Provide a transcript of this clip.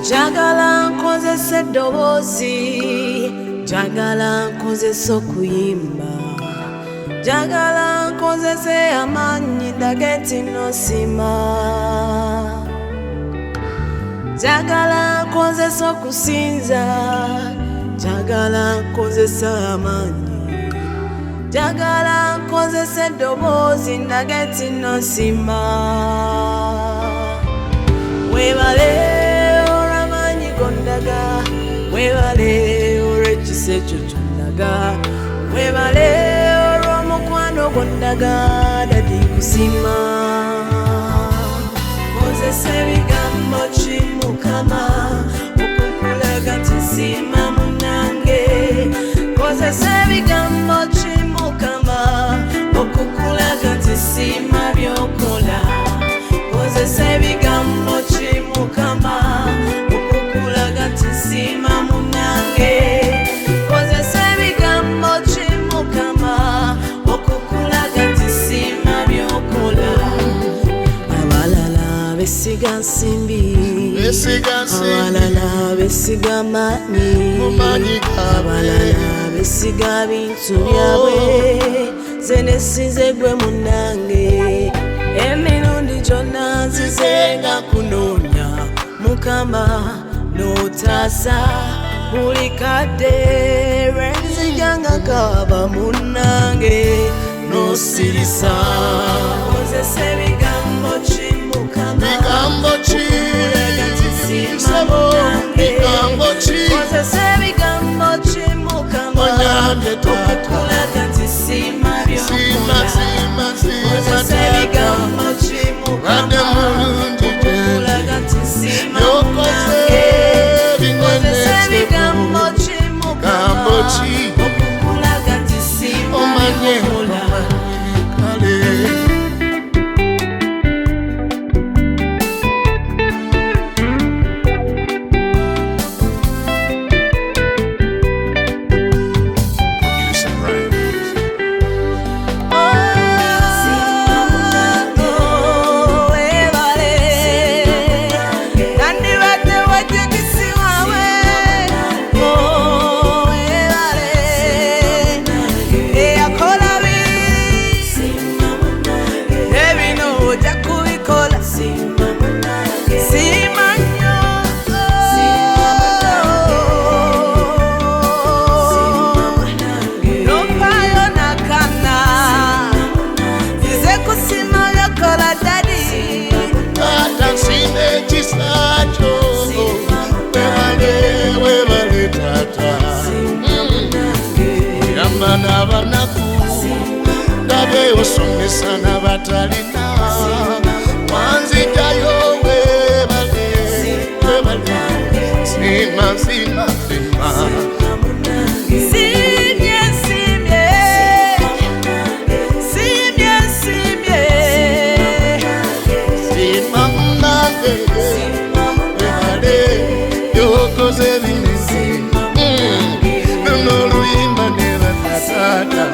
Jagala nkozesa eddoboozi, jagala nkozesa okuyimba, jagala nkozese amaanyi ndage nti nosima, jagala nkozesa okusinza, jagala nkozesa amaanyi, jagala nkozesa eddoboozi ndage nti nosima. Webale olw'amaanyi gondaga, webale olw'ekisa ekyo kyondaga, webale olw'omukwano gondaga dadi kusima. Nkozesa ebigambo ki Mukama okukulaga nti sima munange, nkozesa ebigambo ki Mukama okukulaga nti sima byokola, nkozesa ebigambo ki Mukama okukulaga nti sima munange, nkozesa ebigambo ki Mukama okukulaga nti sima byokola. Abalala besiga nsimbi, abalala besiga maanyi, abalala besiga bintu byabwe, nze nesinze gwe munange. Emirundi gyonna nzizenga kunoonya Mukama n'otaasa, buli kadde lwe nzijanga kaaba munange n'osirisa. Nkozesa ebigambo ki Mukama okukulaga nti sima munange, nkozesa ebigambo ki Mukama okukulaga nti sima byokola, nkozesa ebigambo ki Mukama okukulaga nti sima munange, nkozesa ebigambo ki Mukama okukulaga nti sima byokola. N'abanaku ndabe osomesa n'abatalina, wanzijjayo webale, sima sima sima. Simye, simye, simye, simye, sima munange, webale yokoze bingi, n'oluyimba ne batasata.